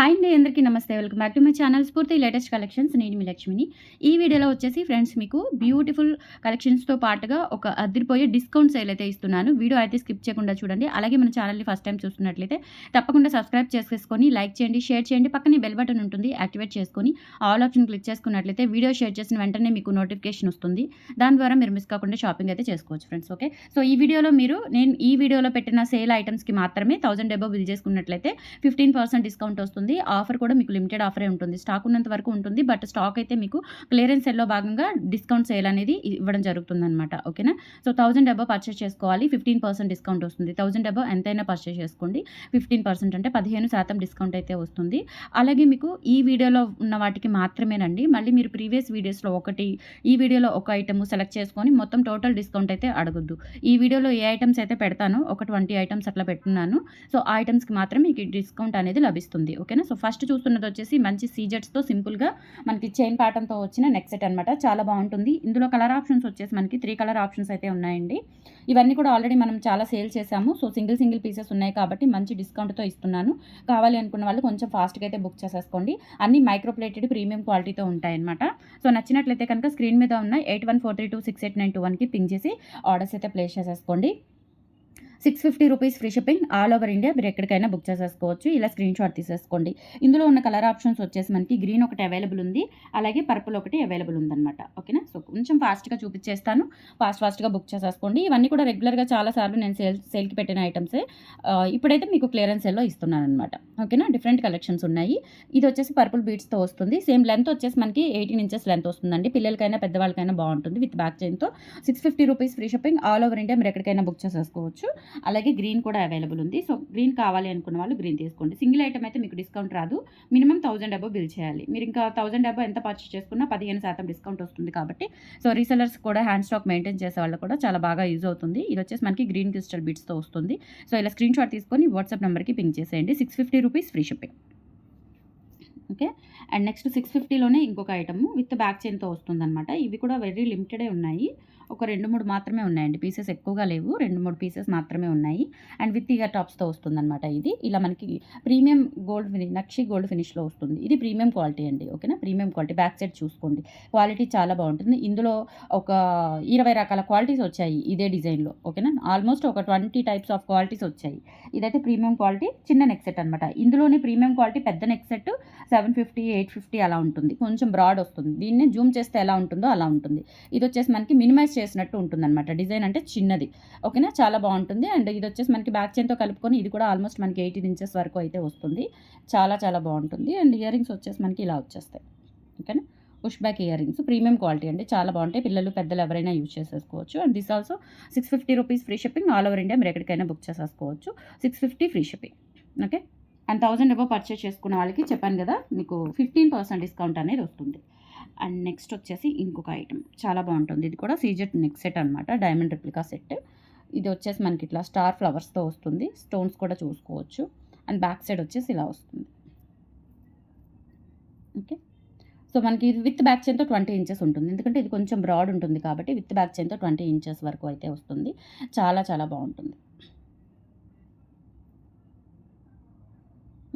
Hi అండి, అందరికీ నమస్తే. Welcome back to my channel స్ఫూర్తి లేటెస్ట్ కలెక్షన్స్. నేను మీ లక్ష్మిని. ఈ వీడియోలో వచ్చేసి ఫ్రెండ్స్ మీకు బ్యూటిఫుల్ కలెక్షన్స్‌తో పాటుగా ఒక అదిరిపోయే డిస్కౌంట్ సేల్ అయితే ఇస్తున్నాను. వీడియో అయితే స్కిప్ చేయకుండా చూడండి. అలాగే మన ఛానల్‌ని ఫస్ట్ టైం చూస్తున్నట్లయితే తప్పకుండా సబ్స్క్రైబ్ చేసేసుకొని లైక్ చేయండి, షేర్ చేయండి. పక్కనే బెల్ బటన్ ఉంటుంది. యాక్టివేట్ చేసుకొని ఆల్ ఆప్షన్ క్లిక్ చేసుకున్నట్లయితే వీడియో షేర్ చేసిన వెంటనే మీకు నోటిఫికేషన్ వస్తుంది. దాని ద్వారా మీరు మిస్ కాకుండా షాపింగ్ అయితే చేసుకోవచ్చు ఫ్రెండ్స్. ఓకే. సో ఈ వీడియోలో నేను ఈ వీడియోలో పెట్టిన సేల్ ఐటమ్స్‌కి మాత్రమే 1000 అబోవ్ బిల్ చేసుకున్నట్లయితే 15% డిస్కౌంట్ వస్తుంది. ఆఫర్ కూడా మీకు లిమిటెడ్ ఆఫరే ఉంటుంది. స్టాక్ ఉన్నంత వరకు ఉంటుంది. బట్ స్టాక్ అయితే మీకు క్లియరెన్స్ సేల్‌లో భాగంగా డిస్కౌంట్ సేల్ అనేది ఇవ్వడం జరుగుతుందనమాట. ఓకేనా. సో 1000 అబోవ్ పర్చేస్ చేసుకోవాలి. 15% డిస్కౌంట్ వస్తుంది. 1000 అబోవ్ ఎంతైనా పర్చేస్ చేసుకోండి. 15% అంటే 15% డిస్కౌంట్ అయితే వస్తుంది. అలాగే మీకు ఈ వీడియోలో ఉన్న వాటికి మాత్రమేనండి. మళ్ళీ మీరు ప్రీవియస్ వీడియోస్‌లో ఈ వీడియోలో ఒక ఐటెమ్ సెలెక్ట్ చేసుకొని మొత్తం టోటల్ డిస్కౌంట్ అయితే అడగొద్దు. ఈ వీడియోలో ఏ ఐటెమ్స్ అయితే పెడతానో ఒక 20 ఐటెమ్స్ అట్లా పెట్టున్నాను. సో ఆ ఐటెమ్స్‌కి మాత్రం మీకు డిస్కౌంట్ అనేది లభిస్తుంది. ఓకేనా. సో ఫస్ట్ చూస్తున్నది వచ్చేసి మంచి సీజెట్స్‌తో సింపుల్‌గా మనకి చైన్ ప్యాటర్న్‌తో వచ్చిన నెక్ సెట్ అనమాట. చాలా బాగుంటుంది. ఇందులో కలర్ ఆప్షన్స్ వచ్చేసి మనకి 3 కలర్ ఆప్షన్స్ అయితే ఉన్నాయండి. ఇవన్నీ కూడా ఆల్రెడీ మనం చాలా సేల్ చేసాము. సో సింగిల్ పీసెస్ ఉన్నాయి కాబట్టి మంచి డిస్కౌంట్‌తో ఇస్తున్నాను. కావాలి అనుకున్న వాళ్ళు కొంచెం ఫాస్ట్‌గా అయితే బుక్ చేసేసుకోండి. అన్ని మైక్రో ప్లేటెడ్ ప్రీమియం క్వాలిటీతో ఉంటాయన్నమాట. సో నచ్చినట్లయితే కనుక స్క్రీన్ మీద ఉన్న 8143268921కి పింగ్ చేసి ఆర్డర్స్ అయితే ప్లేస్ చేసేసుకోండి. 650 rupees free shipping all over India. మీరు ఎక్కడికైనా బుక్ చేసేసుకోవచ్చు. ఇలా స్క్రీన్ షాట్ తీసేసుకోండి. ఇందులో ఉన్న కలర్ ఆప్షన్స్ వచ్చేసి మనకి గ్రీన్ ఒకటి అవైలబుల్ ఉంది. అలాగే పర్పుల్ ఒకటి అవైలబుల్ ఉందన్నమాట. ఓకేనా. సో కొంచెం ఫాస్ట్‌గా చూపించేస్తాను. ఫాస్ట్‌గా బుక్ చేసేసుకోండి. ఇవన్నీ కూడా రెగ్యులర్‌గా చాలా సార్లు నేను సేల్‌కి పెట్టిన ఐటమ్సే. ఇప్పుడైతే మీకు క్లియరెన్స్ సేల్‌లో ఇస్తున్నానన్నమాట. ఓకేనా. డిఫరెంట్ కలెక్షన్స్ ఉన్నాయి. ఇది వచ్చేసి పర్పుల్ బీడ్స్‌తో వస్తుంది. సేమ్ లెంత్ వచ్చేసి మనకి 18 ఇంచెస్ లెంత్ వస్తుందండి. పిల్లలకైనా పెద్దవాళ్ళకైనా బాగుంటుంది. విత్ బ్యాక్ చైన్‌తో 650 rupees free shipping all over India. మీరు ఎక్కడికైనా బుక్ చేసేసుకోవచ్చు. అలాగే గ్రీన్ కూడా అవైలబుల్ ఉంది. సో గ్రీన్ కావాలి అనుకున్న వాళ్ళు గ్రీన్ తీసుకోండి. సింగిల్ ఐటమ్ అయితే మీకు డిస్కౌంట్ రాదు. మినిమం 1000 అబోవ్ బిల్ చేయాలి. మీరు ఇంకా 1000 అబోవ్ ఎంత పర్చేస్ చేసుకున్నా 15% డిస్కౌంట్ వస్తుంది కాబట్టి సో రీసెలర్స్ కూడా హ్యాండ్ స్టాక్ మెయింటైన్ చేసే వాళ్ళు కూడా చాలా బాగా యూజ్ అవుతుంది. ఇది వచ్చేసి మనకి గ్రీన్ క్రిస్టల్ బీడ్స్‌తో వస్తుంది. సో ఇలా స్క్రీన్ షాట్ తీసుకొని వాట్సాప్ నెంబర్కి పింక్ చేసేయండి. 650 rupees free shipping. Okay. And next 650లోనే ఇంకొక ఐటమ్ విత్ బ్యాక్ చైన్‌తో వస్తుందన్నమాట. ఇవి కూడా వెరీ లిమిటెడే ఉన్నాయి. ఒక 2, 3 మాత్రమే ఉన్నాయండి. పీసెస్ ఎక్కువగా లేవు. 2, 3 పీసెస్ మాత్రమే ఉన్నాయి. అండ్ విత్ ఇయర్ టాప్స్‌తో వస్తుందన్నమాట ఇది. ఇలా మనకి ప్రీమియం నక్షి గోల్డ్ ఫినిష్‌లో వస్తుంది. ఇది ప్రీమియం క్వాలిటీ అండి. ఓకేనా. Premium quality. బ్యాక్ సైడ్ చూసుకోండి. క్వాలిటీ చాలా బాగుంటుంది. ఇందులో ఒక 20 రకాల క్వాలిటీస్ వచ్చాయి ఇదే డిజైన్‌లో. ఓకేనా. ఆల్మోస్ట్ ఒక 20 టైప్స్ ఆఫ్ క్వాలిటీస్ వచ్చాయి. ఇదైతే ప్రీమియం క్వాలిటీ చిన్న నెక్ సెట్ అనమాట. ఇందులోనే ప్రీమియం క్వాలిటీ పెద్ద నెక్ సెట్ 750, 850 అలా ఉంటుంది. కొంచెం బ్రాడ్ వస్తుంది. దీన్ని జూమ్ చేస్తే ఎలా ఉంటుందో అలా ఉంటుంది. ఇది వచ్చేసి మనకి మినిమైజ్ చేసినట్టు ఉంటుందన్నమాట. డిజైన్ అంటే చిన్నది. ఓకేనా. చాలా బాగుంటుంది. అండ్ ఇది వచ్చేసి మనకి బ్యాక్ చైన్‌తో కలుపుకొని ఇది కూడా ఆల్మోస్ట్ మనకి 18 ఇంచెస్ వరకు అయితే వస్తుంది. చాలా బాగుంటుంది. అండ్ ఇయర్ రింగ్స్ వచ్చేసి మనకి ఇలా వచ్చేస్తాయి. ఓకేనా. Push back ear rings premium quality అండి. చాలా బాగుంటాయి. పిల్లలు పెద్దలు ఎవరైనా యూజ్ చేసేసుకోవచ్చు. And this also 650 rupees free shipping all over India. మీరు ఎక్కడికైనా బుక్ చేసేసుకోవచ్చు. 650 free shipping. Okay. And 1000 above purchase చేసుకున్న వాళ్ళకి చెప్పాను కదా మీకు 15% డిస్కౌంట్ అనేది వస్తుంది. అండ్ నెక్స్ట్ వచ్చేసి ఇంకొక ఐటమ్ చాలా బాగుంటుంది. ఇది కూడా సీజెట్ నెక్ సెట్ అనమాట. Diamond replica set. ఇది వచ్చేసి మనకి ఇట్లా స్టార్ ఫ్లవర్స్‌తో వస్తుంది. స్టోన్స్ కూడా చూసుకోవచ్చు. అండ్ బ్యాక్ సైడ్ వచ్చేసి ఇలా వస్తుంది. ఓకే. సో మనకి ఇది విత్ బ్యాక్ చైన్‌తో 20 ఇంచెస్ ఉంటుంది. ఎందుకంటే ఇది కొంచెం బ్రాడ్ ఉంటుంది కాబట్టి విత్ బ్యాక్ చైన్‌తో 20 ఇంచెస్ వరకు అయితే వస్తుంది. చాలా బాగుంటుంది.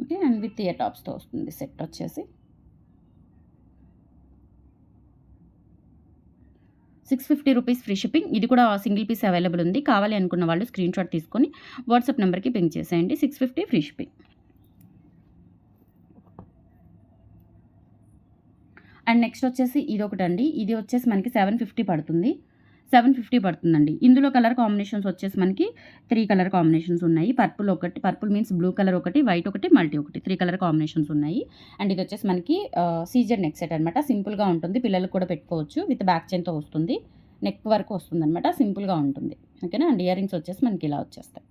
ఓకే. అండ్ విత్ ఇయర్ టాప్స్‌తో వస్తుంది సెట్ వచ్చేసి. 650 రూపీస్ ఫ్రీ షిప్పింగ్. ఇది కూడా సింగిల్ పీస్ అవైలబుల్ ఉంది. కావాలి అనుకున్న వాళ్ళు స్క్రీన్ షాట్ తీసుకొని వాట్సాప్ నెంబర్కి పింక్ చేసేయండి. 650 ఫ్రీ షిప్పింగ్. అండ్ నెక్స్ట్ వచ్చేసి ఇదొకటండి. ఇది వచ్చేసి మనకి 750 పడుతుంది. 750 పడుతుందండి. ఇందులో కలర్ కాంబినేషన్స్ వచ్చేసి మనకి 3 కలర్ కాంబినేషన్స్ ఉన్నాయి. పర్పుల్ మీన్స్ బ్లూ కలర్ ఒకటి, వైట్ ఒకటి, మల్టీ ఒకటి 3 కలర్ కాంబినేషన్స్ ఉన్నాయి. అండ్ ఇది వచ్చేసి మనకి సీజెడ్ నెక్ సెట్ అనమాట. సింపుల్‌గా ఉంటుంది. పిల్లలకు కూడా పెట్టుకోవచ్చు. విత్ బ్యాక్ చైన్‌తో వస్తుంది. నెక్ వరకు వస్తుందనమాట. సింపుల్‌గా ఉంటుంది. ఓకేనా. అండ్ ఇయర్ రింగ్స్ వచ్చేసి మనకి ఇలా వచ్చేస్తాయి.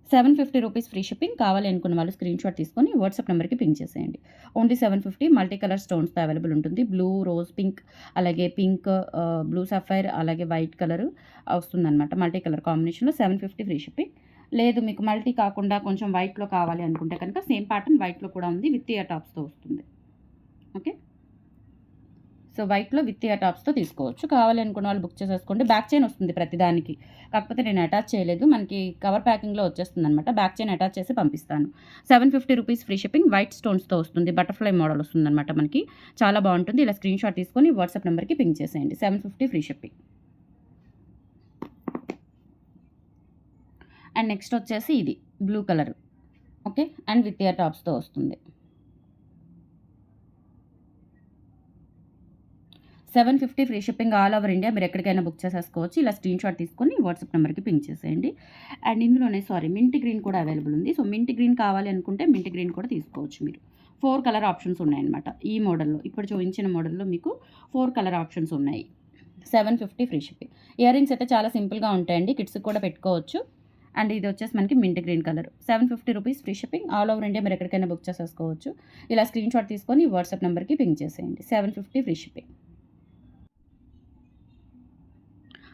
750 రూపీస్ ఫ్రీ షిప్పింగ్. కావాలి అనుకున్న వాళ్ళు స్క్రీన్ షాట్ తీసుకొని వాట్సాప్ నెంబర్కి పింక్ చేసేయండి. ఓన్లీ 750 మల్టీ కలర్ స్టోన్స్‌తో అవైలబుల్ ఉంటుంది. బ్లూ, రోజ్ పింక్, అలాగే పింక్, బ్లూ సఫైర్, అలాగే వైట్ కలర్ వస్తుందన్నమాట. మల్టీ కలర్ కాంబినేషన్‌లో 750 ఫ్రీ షిప్పింగ్. లేదు మీకు మల్టీ కాకుండా కొంచెం వైట్‌లో కావాలి అనుకుంటే కనుక సేమ్ ప్యాటర్న్ వైట్‌లో కూడా ఉంది. విత్ ఇయర్ టాప్స్‌తో వస్తుంది. ఓకే. సో వైట్లో విత్ ఇయర్ టాప్స్తో తీసుకోవచ్చు. కావాలి అనుకున్న వాళ్ళు బుక్ చేసేసుకోండి. బ్యాక్ చైన్ వస్తుంది ప్రతిదానికి, కాకపోతే నేను అటాచ్ చేయలేదు. మనకి కవర్ ప్యాకింగ్లో వచ్చేస్తుంది అనమాట. బ్యాక్ చైన్ అటాచ్ చేసి పంపిస్తాను. 750 రూపీస్ ఫ్రీ షిప్పింగ్. వైట్ స్టోన్స్తో వస్తుంది. బటర్ఫ్లై మోడల్ వస్తుంది అనమాట మనకి. చాలా బాగుంటుంది. ఇలా స్క్రీన్ షాట్ తీసుకొని వాట్సాప్ నెంబర్కి పింక్ చేసేయండి. 750 ఫ్రీ షిప్పింగ్. అండ్ నెక్స్ట్ వచ్చేసి ఇది blue colour. Okay, and with ear టాప్స్తో వస్తుంది. 750 free shipping all over India. మీరు ఎక్కడికైనా బుక్ చేసేసుకోవచ్చు. ఇలా స్క్రీన్ షాట్ తీసుకొని వాట్సాప్ నెంబర్కి పింక్ చేసేయండి. అండ్ ఇందులోనే మింట్ గ్రీన్ కూడా అవైలబుల్ ఉంది. సో మింట్ గ్రీన్ కావాలి అనుకుంటే మింట్ గ్రీన్ కూడా తీసుకోవచ్చు మీరు. 4 కలర్ ఆప్షన్స్ ఉన్నాయన్నమాట ఈ మోడల్లో. ఇప్పుడు చూపించిన మోడల్లో మీకు 4 కలర్ ఆప్షన్స్ ఉన్నాయి. 750 ఫ్రీ షిప్పింగ్. ఇయర్ రింగ్స్ అయితే చాలా సింపుల్గా ఉంటాయండి, కిడ్స్కి కూడా పెట్టుకోవచ్చు. అండ్ ఇది వచ్చేసి మనకి mint green colour. 750 rupees free shipping all over India. మీరు ఎక్కడికైనా బుక్ చేసేసుకోవచ్చు. ఇలా స్క్రీన్ షాట్ తీసుకొని వాట్సాప్ నెంబర్కి పింక్ చేసేయండి. 750 ఫ్రీ షిప్పింగ్.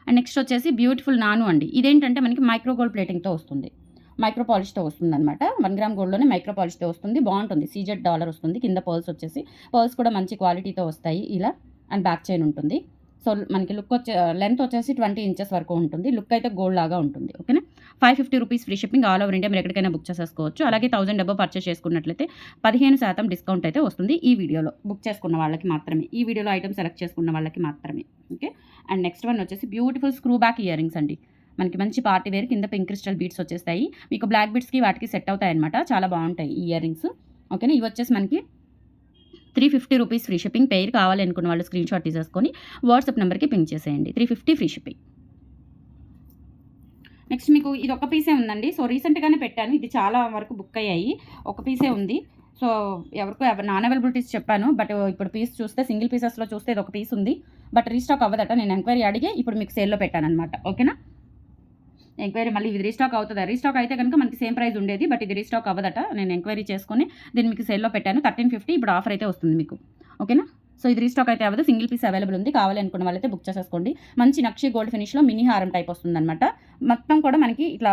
అండ్ నెక్స్ట్ వచ్చేసి బ్యూటిఫుల్ నాను అండి. ఇదేంటంటే మనకి మైక్రో గోల్డ్ ప్లేటింగ్తో వస్తుంది. మైక్రో పాలిష్తో వస్తుంది అనమాట. 1 గ్రామ్ గోల్డ్లోనే మైక్రో పాలిష్తో వస్తుంది. బాగుంటుంది. $CZ వస్తుంది. కింద పర్ల్స్ కూడా మంచి క్వాలిటీతో వస్తాయి ఇలా. అండ్ బ్యాక్ చైన్ ఉంటుంది. సో మనకి లెంత్ వచ్చేసి 20 ఇంచెస్ వరకు ఉంటుంది. లుక్ అయితే గోల్డ్ లాగా ఉంటుంది. ఓకేనా. 550 rupees free shipping all over India. మీరు ఎక్కడికైనా బుక్ చేసేసుకోవచ్చు. అలాగే 1000 అబవ్ పర్చేస్ చేసుకున్నట్లయితే 15% డిస్కౌంట్ అయితే వస్తుంది. ఈ వీడియోలో బుక్ చేసుకున్న వాళ్ళకి మాత్రమే. ఈ వీడియోలో ఐటమ్ సెలెక్ట్ చేసుకున్న వాళ్ళకి మాత్రమే. ఓకే. అండ్ నెక్స్ట్ వన్ వచ్చేసి beautiful screw back ear rings అండి. మనకి మంచి పార్టీ వేర్, కింద పింక్ క్రిస్టల్ బీడ్స్ వచ్చేస్తాయి. మీకు బ్లాక్ బీడ్స్కి వాటికి సెట్ అవుతాయి అనమాట. చాలా బాగుంటాయి ఈ ఇయర్ రింగ్స్. ఓకేనా. ఇవి వచ్చేసి మనకి 350 రూపీస్ ఫ్రీ షిప్పింగ్. పెయిర్ కావాలి అనుకున్న వాళ్ళు స్క్రీన్ షాట్ తీసేసుకొని వాట్సాప్ నెంబర్కి పింక్ చేసేయండి. 350 ఫ్రీ షిప్పింగ్. నెక్స్ట్ మీకు ఇది ఒక పీసే ఉందండి. సో రీసెంట్గానే పెట్టాను. ఇది చాలా వరకు బుక్ అయ్యాయి. ఒక పీసే ఉంది. సో ఎవరికో నాన్ అవైలబిలిటీస్ చెప్పాను. బట్ ఇప్పుడు పీస్ చూస్తే సింగిల్ పీసెస్లో చూస్తే ఇది ఒక పీస్ ఉంది. బట్ రీస్టాక్ అవ్వదట. నేను ఎంక్వైరీ అడిగి ఇప్పుడు మీకు సేల్లో పెట్టాను అనమాట. ఓకేనా. ఎంక్వైరీ మళ్ళీ ఇది రీస్టాక్ అవుతుందా? రీస్టాక్ అయితే కనుక మనకి సేమ్ ప్రైస్ ఉండేది. బట్ ఇది రీస్టాక్ అవ్వదట. నేను ఎంక్వైరీ చేసుకొని దీన్ని మీకు సేల్లో పెట్టాను. 1350 ఇప్పుడు ఆఫర్ అయితే వస్తుంది మీకు. ఓకేనా. సో ఇది రీస్టాక్ అయితే అవ్వదు. సింగిల్ పీస్ అవైలబుల్ ఉంది. కావాలి అనుకున్న వాళ్ళైతే బుక్ చేసేసుకోండి. మంచి నక్షి గోల్డ్ ఫినిష్లో మినీ హారం టైప్ వస్తుందన్నమాట. మొత్తం కూడా మనకి ఇట్లా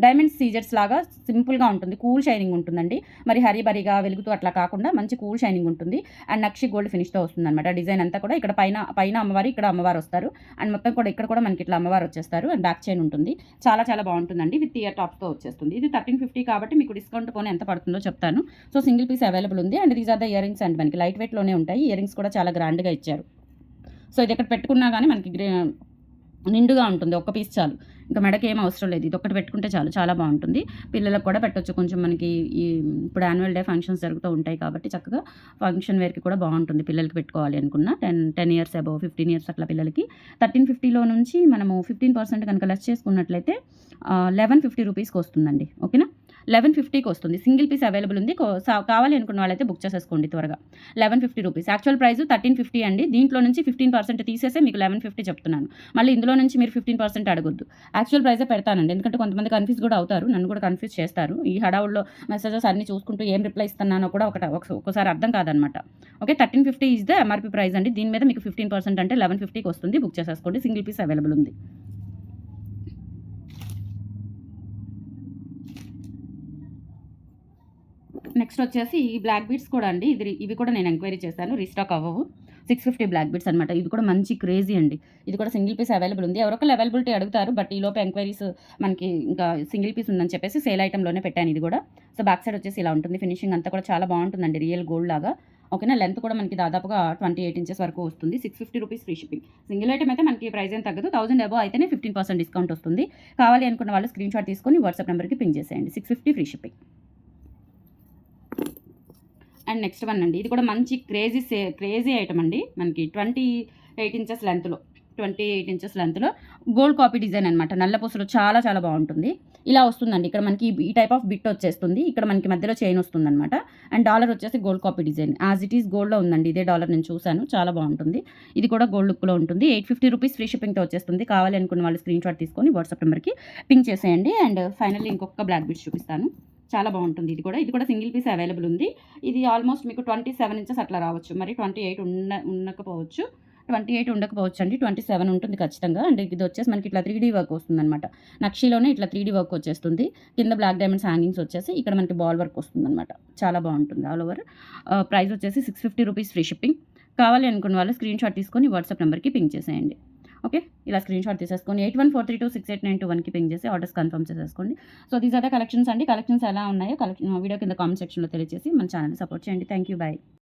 డైమండ్ సీజర్స్ లాగా సింపుల్గా ఉంటుంది. కూల్ షైనింగ్ ఉంటుందండి. మరి హరిబరిగా వెలుగుతూ అట్లా కాకుండా మంచి కూల్ షైనింగ్ ఉంటుంది. అండ్ నక్షి గోల్డ్ ఫినిష్తో వస్తుందన్నమాట. డిజైన్ అంతా కూడా ఇక్కడ పైన అమ్మవారు, ఇక్కడ అమ్మవారు వస్తారు. అండ్ మొత్తం కూడా ఇక్కడ కూడా మనకి ఇట్లా అమ్మవారు వచ్చేస్తారు. అండ్ బ్యాక్ చైన్ ఉంటుంది. చాలా చాలా బాగుంటుందండి. విత్ ఇయర్ టాప్స్తో వచ్చేస్తుంది. ఇది 1350 కాబట్టి మీకు డిస్కౌంట్ పోనీ ఎంత పడుతుందో చెప్తాను. సో సింగిల్ పీస్ అవైలబుల్ ఉంది. And these are the earrings and మనకి లైట్ వెయిట్లోనే ఉంటాయి. ఇయర్ రింగ్స్ కూడా చాలా గ్రాండ్గా ఇచ్చారు. సో ఇది ఎక్కడ పెట్టుకున్నా కానీ మనకి నిండుగా ఉంటుంది. ఒక్క పీస్ చాలు. ఇంకా మెడకి ఏం అవసరం లేదు. ఇది ఒకటి పెట్టుకుంటే చాలు. చాలా బాగుంటుంది. పిల్లలకు కూడా పెట్టొచ్చు. కొంచెం మనకి ఇప్పుడు యాన్యువల్ డే ఫంక్షన్స్ జరుగుతూ ఉంటాయి కాబట్టి చక్కగా ఫంక్షన్ వేర్కి కూడా బాగుంటుంది. పిల్లలకి పెట్టుకోవాలి అనుకున్న 10 ఇయర్స్ అబవ్ 15 ఇయర్స్ అట్లా పిల్లలకి 1350లో నుంచి మనము 15% కనుక లెస్ చేసుకున్నట్లయితే 1150 రూపీస్కి వస్తుందండి. ఓకేనా. 1150కి వస్తుంది. సింగిల్ పీస్ అవైలబుల్ ఉంది. కావాలి అనుకున్న వాళ్ళైతే బుక్ చేసేసుకోండి త్వరగా. 1150 రూపీస్. యాక్చువల్ ప్రైస్ 1350 అండి. దీంట్లో నుంచి 15% తీసేసే మీకు 1150 చెప్తున్నాను. మళ్ళీ ఇందులో నుంచి మీరు 15% అడగొద్దు. యాక్చువల్ ప్రైజే పెడతానండి. ఎందుకంటే కొంతమంది కన్ఫ్యూజ్ కూడా అవుతారు. నన్ను కూడా కన్ఫ్యూజ్ చేస్తారు. ఈ హడావుల్లో మెసేజెస్ అన్ని చూసుకుంటూ ఏం రిప్లై ఇస్తున్నానో కూడా ఒకసారి అర్థం కాదనమాట. Okay. 1350 is the MRP price అండి. దీని మీద మీకు 15% అంటే 1150కి వస్తుంది. బుక్ చేసేసుకోండి. సింగిల్ పీస్ అవైలబుల్ ఉంది. నెక్స్ట్ వచ్చేసి ఈ బ్లాక్ బీడ్స్ కూడా అండి. ఇవి కూడా నేను ఎంక్వైరీ చేశాను. రీస్టాక్ అవ్వవు. 650 బ్లాక్ బీడ్స్ అనమాట. ఇది కూడా మంచి క్రేజీ అండి. ఇది కూడా సింగిల్ పీస్ అవైలబుల్ ఉంది. ఎవరొకరు అవైలబిలిటీ అడుగుతారు. బట్ ఈ లోపు ఎంక్వైరీస్ మనకి ఇంకా సింగిల్ పీస్ ఉందని చెప్పేసి సేల్ ఐటెంలోనే పెట్టాను ఇది కూడా. సో బ్యాక్ సైడ్ వచ్చేసి ఇలా ఉంటుంది. ఫినిషింగ్ అంతా కూడా చాలా బాగుంటుందండి. రియల్ గోల్డ్ లాగా. ఓకేనా. లెంత్ కూడా మనకి దాదాపుగా 28 ఇంచెస్ వరకు వస్తుంది. 650 rupees free shipping. Single item అయితే మనకి ప్రైస్ ఏం తగ్గదు. 1000 అబవ్ అయితేనే 15% డిస్కౌంట్ వస్తుంది. కావాలి అనుకున్న వాళ్ళు స్క్రీన్ షాట్ తీసుకొని వాట్సాప్ నెంబర్కి పింక్ చేసేయండి. 650 free shipping. And next one అండి. ఇది కూడా మంచి క్రేజీ ఐటమ్ అండి. మనకి 28 ఇంచెస్ లెంత్లో గోల్డ్ కాపీ డిజైన్ అనమాట. నల్లపూసలు చాలా చాలా బాగుంటుంది. ఇలా వస్తుందండి. ఇక్కడ మనకి ఈ టైప్ ఆఫ్ బిట్ వచ్చేస్తుంది. ఇక్కడ మనకి మధ్యలో చైన్ వస్తుంది అనమాట. అండ్ డాలర్ వచ్చేసి gold copy design. As it is గోల్డ్లో ఉందండి. ఇదే డాలర్ నేను చూశాను. చాలా బాగుంటుంది. ఇది కూడా గోల్డ్ లుక్లో ఉంటుంది. 850 రూపీస్ ఫ్రీ షిప్పింగ్తో వచ్చేస్తుంది. కావాలి అనుకున్న వాళ్ళు స్క్రీన్ షాట్ తీసుకొని వాట్సాప్ నెంబర్కి పింక్ చేసేయండి. అండ్ ఫైనల్లీ ఇంకొక బ్లాక్ బిట్స్ చూపిస్తాను. చాలా బాగుంటుంది. ఇది కూడా సింగిల్ పీస్ అవైలబుల్ ఉంది. ఇది ఆల్మోస్ట్ మీకు 27 ఇంచెస్ అట్లా రావచ్చు. మరి 28 ఉండకపోవచ్చు. 28 ఉండకపోవచ్చు అండి. 27 ఉంటుంది ఖచ్చితంగా. అండ్ ఇది వచ్చేసి మనకి ఇట్లా 3D వర్క్ వస్తుందన్నమాట. నక్షిలోనే ఇట్లా 3D వర్క్ వచ్చేస్తుంది. కింద బ్లాక్ డైమండ్స్ హ్యాంగింగ్స్ వచ్చేసి ఇక్కడ మనకి బాల్ వర్క్ వస్తుందన్నమాట. చాలా బాగుంటుంది ఆల్ ఓవర్. ప్రైస్ వచ్చేసి 650 రూపీస్ ఫ్రీ షిప్పింగ్. కావాలి అనుకున్న వాళ్ళు స్క్రీన్ షాట్ తీసుకొని వాట్సాప్ నెంబర్కి పింక్ చేసేయండి. ఓకే. ఇలా స్క్రీన్ షాట్ తీసేసుకొని 8143268921కి పింక్ చేసి ఆర్డర్స్ కన్ఫర్మ్ చేసేసుకోండి. So these are the collections అండి. కలెక్షన్స్ ఎలా ఉన్నాయో వీడియో కింద కామెంట్ సెక్షన్‌లో తెలియజేసి మన ఛానెల్‌ని సపోర్ట్ చేయండి. Thank you. బై.